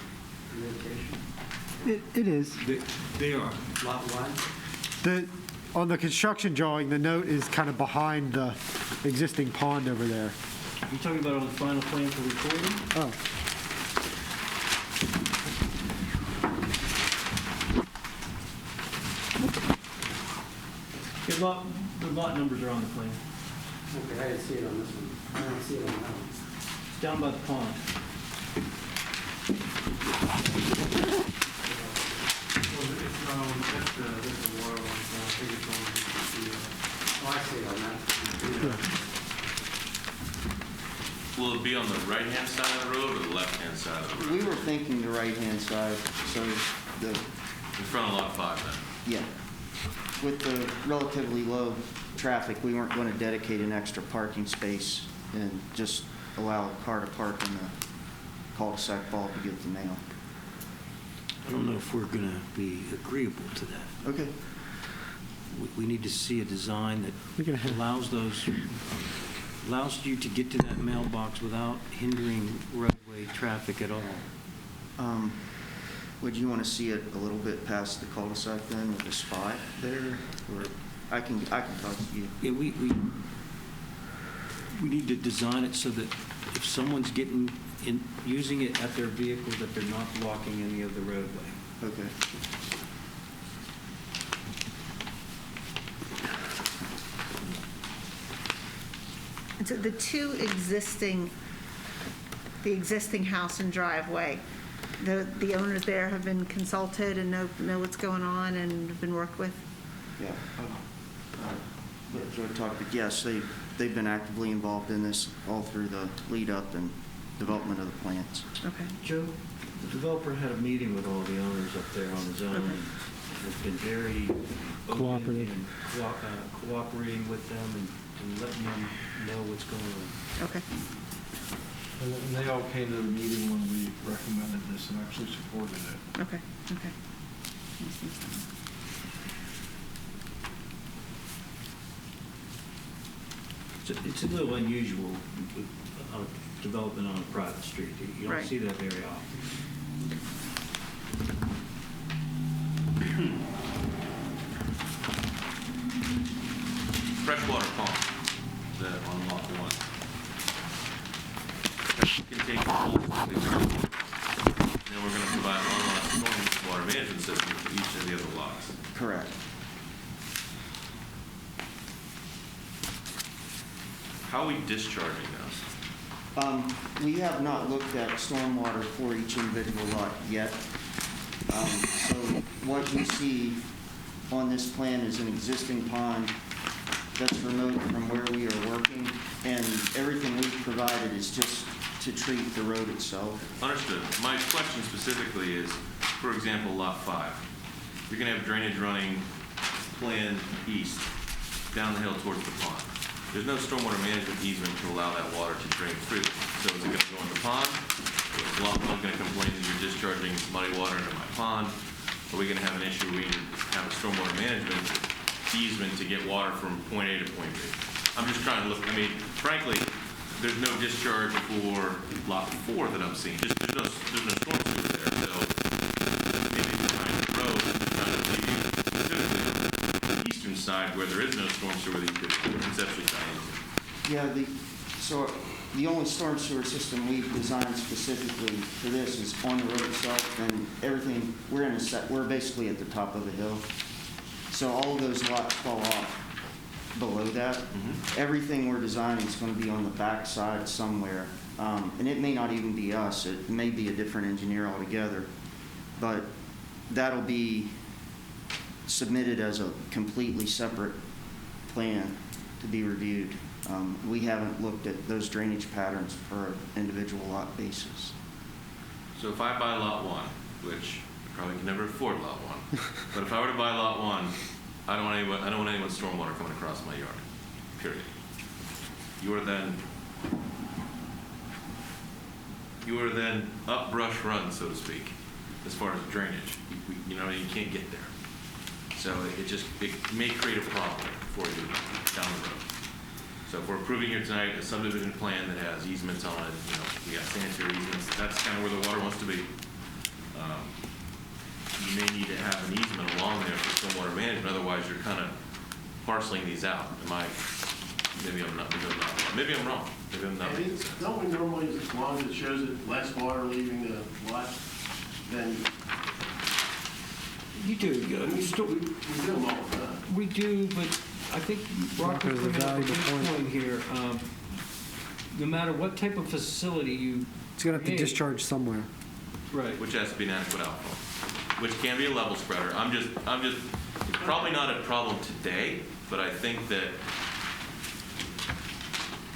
notation? It is. They are. Lot 1? On the construction drawing, the note is kind of behind the existing pond over there. You talking about on the final plan for recording? Oh. The lot numbers are on the plan. Okay, I didn't see it on this one. I don't see it on that one. It's down by the pond. That's the water line, so I think it's on the, Oh, I see it on that. Will it be on the right-hand side of the road or the left-hand side of the road? We were thinking the right-hand side, so In front of lot 5, then? yeah. With the relatively low traffic, we weren't going to dedicate an extra parking space and just allow a car to park in the cul-de-sac bulb to get the mail. I don't know if we're going to be agreeable to that. Okay. We need to see a design We can that have- allows you to get to that mailbox without hindering roadway traffic at all. Would you want to see it a little bit past the cul-de-sac then with a spot there? Or I can talk to you. Yeah, we need to design it so that if someone's using it at their vehicle, that they're not blocking any of the roadway. Okay. And so the existing house and driveway, the owners there have been consulted and know what's going on and have been worked with? Yeah. Joe talked, but yes, they've been actively involved in this all through the lead-up and development of the plans. Okay. Joe, the developer had a meeting with all the owners up there on his own. Okay. And has been very open Cooperative. and cooperating with them and letting them know what's going on. Okay. And they all came to the meeting when we recommended this and actually supported it. Okay. It's a little unusual with development on a private street. You don't Right. see that very often. freshwater pond that on lot 1. That contains full. Then we're going to provide on-lot stormwater management system for each of the other lots. Correct. How are we discharging those? We have not looked at stormwater for each individual lot yet. So what you see on this plan is an existing pond that's remote from where we are working, and everything we've provided is just to treat the road itself. Understood. My question specifically is, for example, lot 5. You're going to have drainage running planned east, down the hill towards the pond. There's no stormwater management easement to allow that water to drain through. So is it going to go in the pond? Is lot 1 going to complain that you're discharging muddy water into my pond? Are we going to have an issue where we have a stormwater management easement to get water from point A to point B? I'm just trying to look, I mean, frankly, there's no discharge for lot 4 that I'm seeing. There's no storm sewer there, so maybe behind the road, trying to leave you specifically the eastern side where there is no storm sewer that you could conceptually tie into. Yeah, so the only storm sewer system we've designed specifically for this is on the road itself, and everything, we're basically at the top of the hill. So all of those lots fall off below that. Everything we're designing is going to be on the back side somewhere. And it may not even be us. It may be a different engineer altogether. But that'll be submitted as a completely separate plan to be reviewed. We haven't looked at those drainage patterns per individual lot basis. So if I buy lot 1, which I probably can never afford lot 1, but if I were to buy lot 1, I don't want anyone's stormwater coming across my yard, period. You are then up brush run, so to speak, as far as drainage. You can't get there. So it may create a problem for you down the road. So if we're approving here tonight a subdivision plan that has easements on it, we got sanitary easements, that's kind of where the water wants to be. You may need to have an easement along there for stormwater management, otherwise you're kind of parceling these out. Maybe I'm not, maybe I'm wrong. Maybe I'm not. Don't we normally, as long as it shows that less water leaving the lot, then You do. we do them all the time? We do, but I think Rocco's Rocco's a bringing up a good valuable point here. No matter what type of facility you It's going to have to create- discharge somewhere. Right. Which has to be an adequate outflow, which can be a level spreader. It's probably not a problem today, but I think that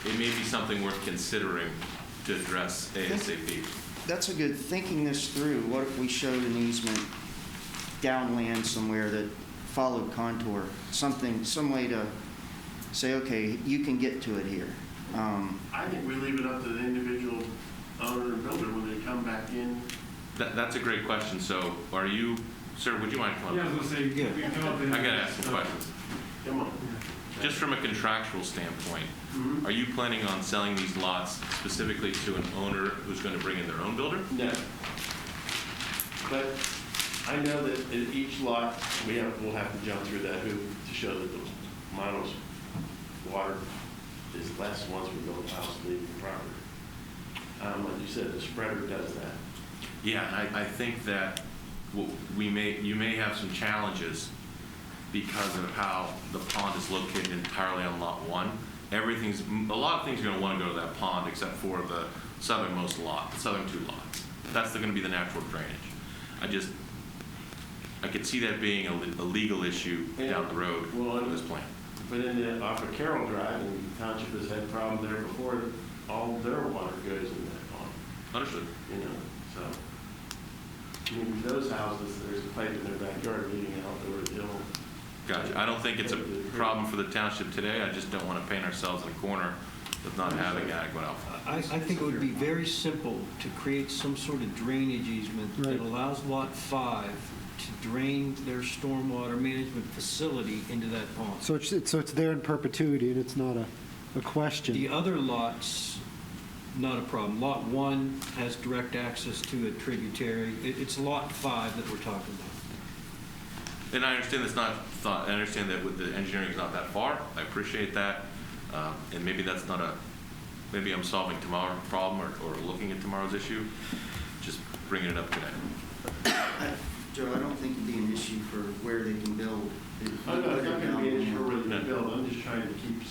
it may be something worth considering to address ASAP. That's a good, thinking this through, what if we showed an easement downland somewhere that followed contour? Some way to say, okay, you can get to it here. I think we leave it up to the individual owner and builder when they come back in. That's a great question. So are you, sir, would you mind coming Yeah, I up? was going to say, we can come up and... I got to ask some questions. Come on. Just from a contractual standpoint, are you planning on selling these lots specifically to an owner who's going to bring in their own builder? No. But I know that in each lot, we'll have to jump through that hoop to show that the mono's water is less once we build a house leaving the property. Like you said, the spreader does that. Yeah, and I think that you may have some challenges because of how the pond is located entirely on lot 1. A lot of things are going to want to go to that pond except for the southernmost lot, the southern 2 lots. That's going to be the natural drainage. I could see that being a legal issue down the road with this plan. But off of Carroll Drive, and the township has had problems there before, all their water goes in that pond. Understood. So, I mean, those houses, there's a pipe in their backyard leading out over the hill. Gotcha. I don't think it's a problem for the township today. I just don't want to paint ourselves in a corner with not having adequate outflow. I think it would be very simple to create some sort of drainage easement that Right. allows Lot 5 to drain their stormwater management facility into that pond. So it's there in perpetuity, and it's not a question. The other lots, not a problem. Lot 1 has direct access to a tributary. It's Lot 5 that we're talking about. And I understand that's not thought, I understand that with the engineering is not that far. I appreciate that. And maybe that's not maybe I'm solving tomorrow's problem or looking at tomorrow's issue, just bringing it up today. Joe, I don't think it'd be an issue for where they can build. I'm not going to be an issue where they can build, I'm just trying to keep,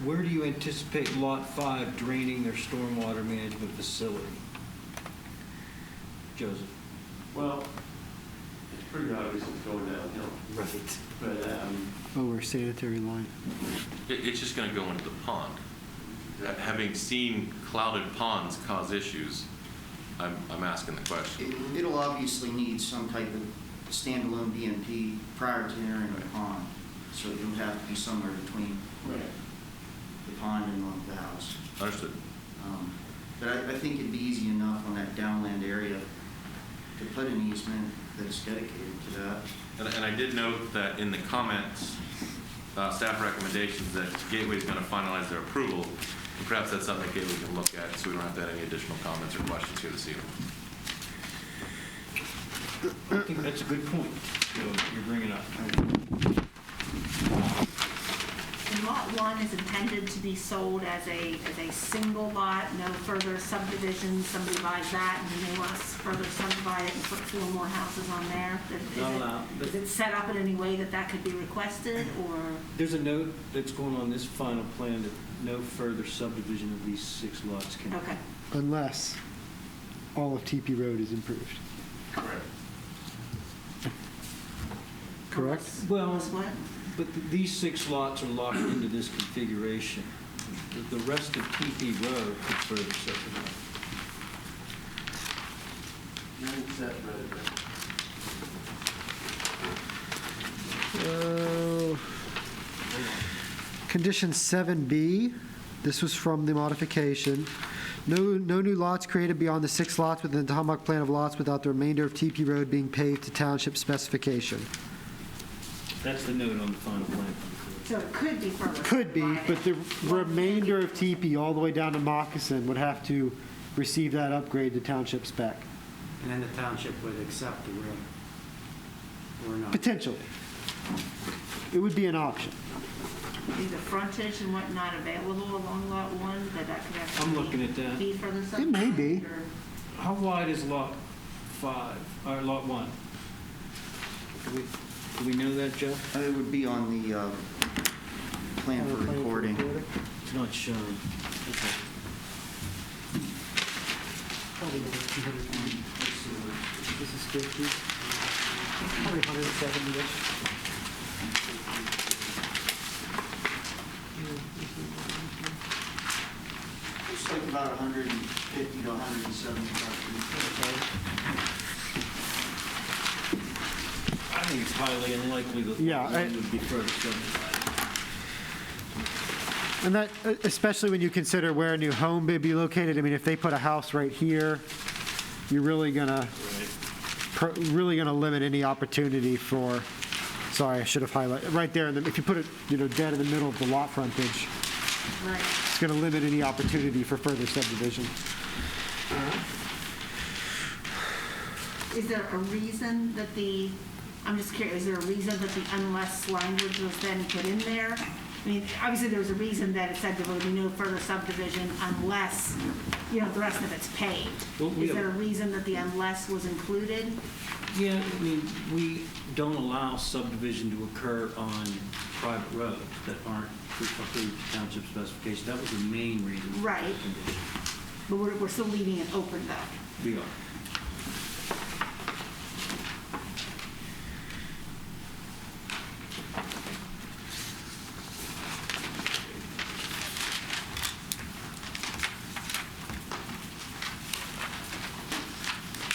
Where do you anticipate Lot 5 draining their stormwater management facility? Joseph? well, it's pretty obvious it's going downhill. Right. But, Over sanitary line. It's just going to go into the pond. Having seen clouded ponds cause issues, I'm asking the question. It'll obviously need some type of standalone BMP prior to entering the pond. So it'll have to be somewhere between right. the pond and the house. Understood. But I think it'd be easy enough on that downland area to put an easement that's dedicated to that. And I did note that in the comments, staff recommendations, that Gateway is going to finalize their approval. And perhaps that's something that Gateway can look at, so we don't have to add any additional comments or questions here this evening. I think that's a good point, Joe, you're bringing up. And Lot 1 is intended to be sold as a single lot, no further subdivisions. Somebody buys that and then they want to further subdivide it and put 4 more houses on there. Not allowed. Is it set up in any way that that could be requested, or? There's a note that's going on this final plan that no further subdivision of these 6 lots can. Okay. Unless all of Tepee Road is improved. Correct. Correct? Well, Unless what? but these 6 lots are locked into this configuration. The rest of Tepee Road could further subdivide. When's that ready? Condition 7B, this was from the modification. No new lots created beyond the 6 lots within the Tomahawk plan of lots without the remainder of Tepee Road being paved to township specification. That's the note on the final plan. So it could be further. Could be, subdivided. but the remainder of Tepee, all the way down to Moccasin, would have to receive that upgrade to township spec. And then the township would accept the road, or not? Potentially. It would be an option. Is the frontage and whatnot available along Lot 1, that could actually I'm looking at that. be further It subdivided? may be. or- How wide is Lot 5, or Lot 1? Do we know that, Joe? It would be on the plan for recording. It's not shown. Okay. This is 50. Probably 170-ish. It's like about 150 to 175 feet. I think it's highly unlikely that Yeah, Lot 1 would be further subdivided. And that, especially when you consider where a new home may be located. I mean, if they put a house right here, you're really gonna limit any opportunity for, sorry, I should have highlighted, right there, if you put it, dead in the middle of the lot frontage, Right. it's gonna limit any opportunity for further subdivision. Is there a reason that I'm just curious, is there a reason that the unless language was then put in there? I mean, obviously there was a reason that it said there would be no further subdivision unless, the rest of it's paved. Well, we Is there a have- reason that the unless was included? Yeah, I mean, we don't allow subdivision to occur on private roads that aren't approved to township specification. That was the main reason. for the Right. condition. But we're still leaving it open though. We are.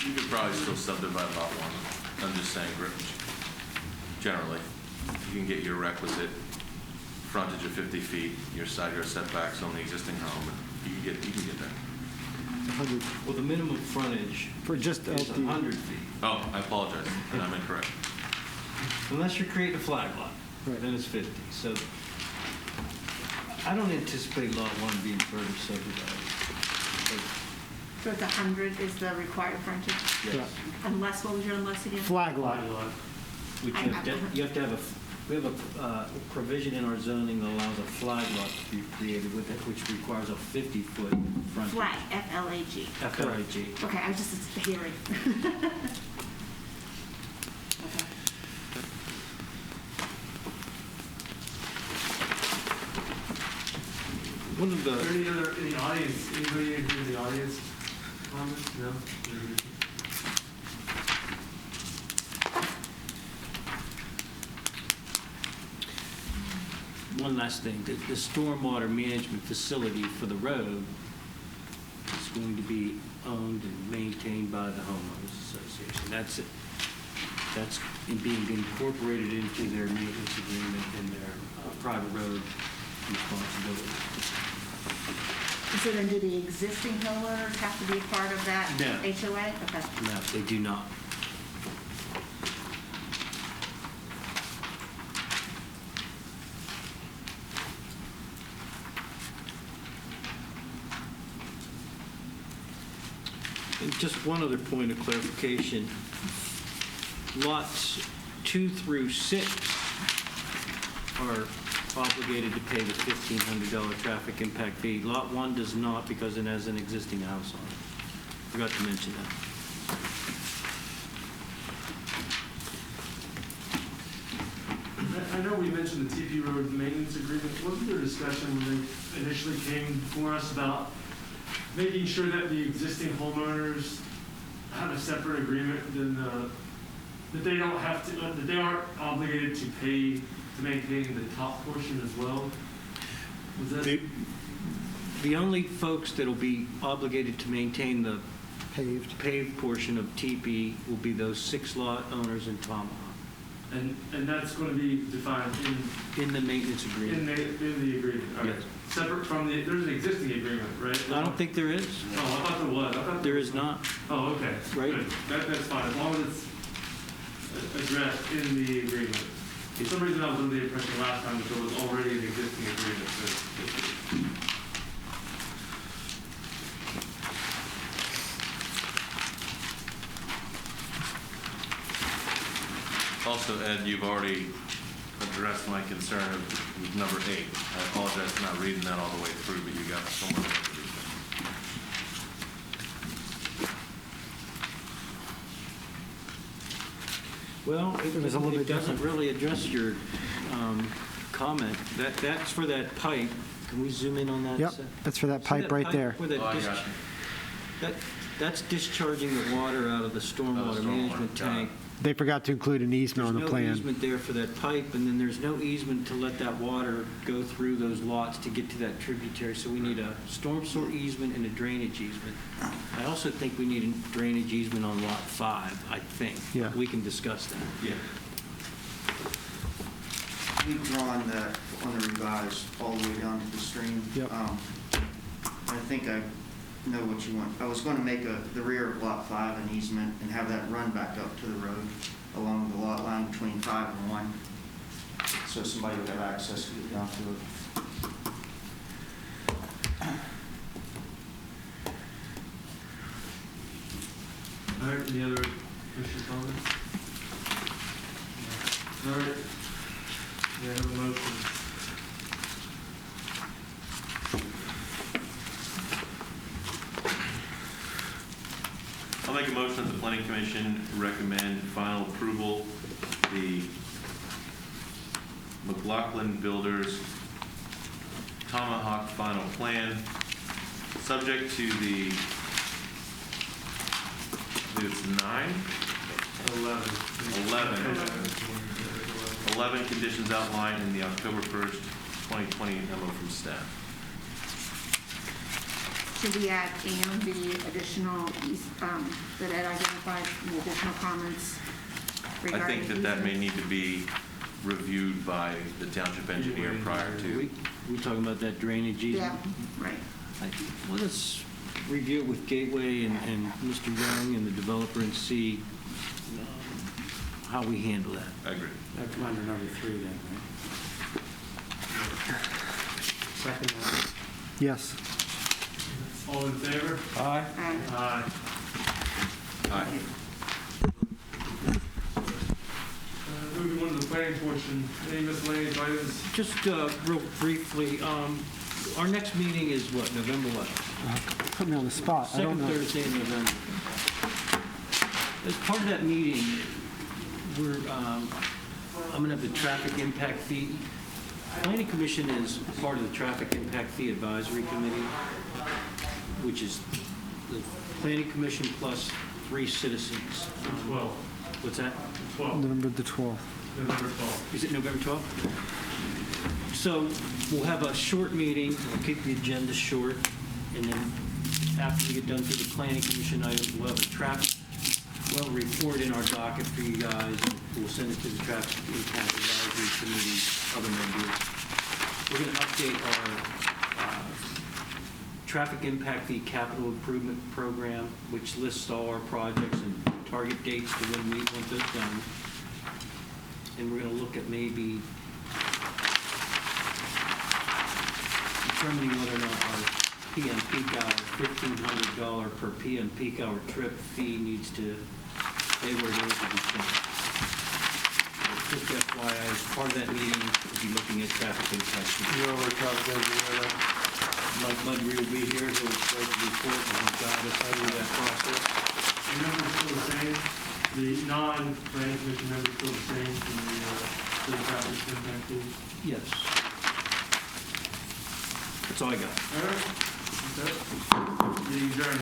You could probably still subdivide Lot 1. I'm just saying, generally, you can get your requisite frontage of 50 feet, your side yard setbacks on the existing home, and you can get there. 100 Well, the minimum frontage For just is LT. 100 feet. Oh, I apologize, and I'm incorrect. Unless you're creating a flag lot, Right. then it's 50. So I don't anticipate Lot 1 being further subdivided. So it's 100 is the required frontage? Yes. Unless, what was your unless again? Flag lot. Which you have to have we have a provision in our zoning that allows a flag lot to be created with it, which requires a 50-foot frontage. Flag, F-L-A-G. F-L-A-G. Okay, I was just hearing. Okay. One of Is the, there any other, in the audience, anybody in here in the audience comments? No? one last thing, the stormwater management facility for the road is going to be owned and maintained by the homeowners association. That's it. That's being incorporated into their maintenance agreement and their private road responsibility. So then do the existing homeowners have to be a part of that No. HOA? Okay. No, they do not. And just one other point of clarification. Lots 2 through 6 are obligated to pay the $1,500 traffic impact fee. Lot 1 does not because it has an existing house on it. Forgot to mention that. I know we mentioned the Tepee Road maintenance agreement. Wasn't there discussion when they initially came before us about making sure that the existing homeowners have a separate agreement than that they don't have to, that they aren't obligated to pay to maintain the top portion as well? Was that? The only folks that'll be obligated to maintain the Paved. portion of Tepee will be those 6 lot owners in Tomahawk And that's going to be defined in the maintenance in agreement. the agreement. All right. Yes. Separate from the, there's an existing agreement, right? I don't think there is. Oh, I thought there was. I thought There is not. Oh, okay. Right. Good. That's fine, as long as it's addressed in the agreement. For some reason, I was under the impression last time that there was already an existing agreement. Also, Ed, you've already addressed my concern of number 8. I apologize for not reading that all the way through, but you got somewhere. Well, It was a little bit doesn't different. really address your comment. That's for that pipe. Can we zoom in on that? Yep, that's for that pipe right there. where that Oh, I dis- got you. That's discharging the water out of the stormwater stormwater, management got it. tank. They forgot to include an easement on the There's no plan. easement there for that pipe, and then there's no easement to let that water go through those lots to get to that tributary, so we need a storm sewer easement and a drainage easement. I also think we need a drainage easement on Lot 5, I think. Yeah. We can discuss that. Yeah. We've drawn that on the revised all the way down to the stream. Yep. I think I know what you want. I was going to make the rear of Lot 5 an easement and have that run back up to the road along the lot line between 5 and 1, so somebody would have access to get down to it. All right, any other questions, comments? All right. We have a motion. I'll make a motion that the Planning Commission recommend final approval of the McLaughlin Builders Tomahawk final plan, subject to the, I believe it's 11 conditions outlined in the October 1st, 2020 memo from staff. Should we add and the additional, that Ed identified, the additional comments I regarding think that may easements? need to be reviewed by the township engineer prior to. We talking about that drainage easement? Yeah, right. Let us review it with Gateway and Mr. Young and the developer and see how we handle that. I agree. That'd come under number 3 then, right? Second. Yes. All in favor? Aye. Aye. Aye. Moving on to the planning portion, any miscellaneous items? Just real briefly, our next meeting is what, November what? Put me on the spot. I don't Second know. Thursday in November. As part of that meeting, I'm going to have the traffic impact fee. Planning Commission is part of the Traffic Impact Fee Advisory Committee, which is the Planning Commission plus 3 citizens. 12. What's that? 12. November the 12th. November 12th. Is it November 12th? So we'll have a short meeting, we'll keep the agenda short, and then after we get done through the Planning Commission items, we'll have a report in our docket for you guys, and we'll send it to the Traffic Impact Advisory Committee, other members. We're going to update our Traffic Impact Fee Capital Improvement Program, which lists all our projects and target dates for when we want this done. And we're going to look at maybe determining whether or not our PM peak hour, $1,500 per PM peak hour trip fee needs to stay where it is or be changed. Just FYI, as part of that meeting, we'll be looking at traffic impact. Mike Mudry will be here, he'll write the report and he'll guide us through that process. The numbers still the same? The non-planning commission numbers still the same for the traffic impact fees? Yes. That's all I got. All right. That's it. The adjourned.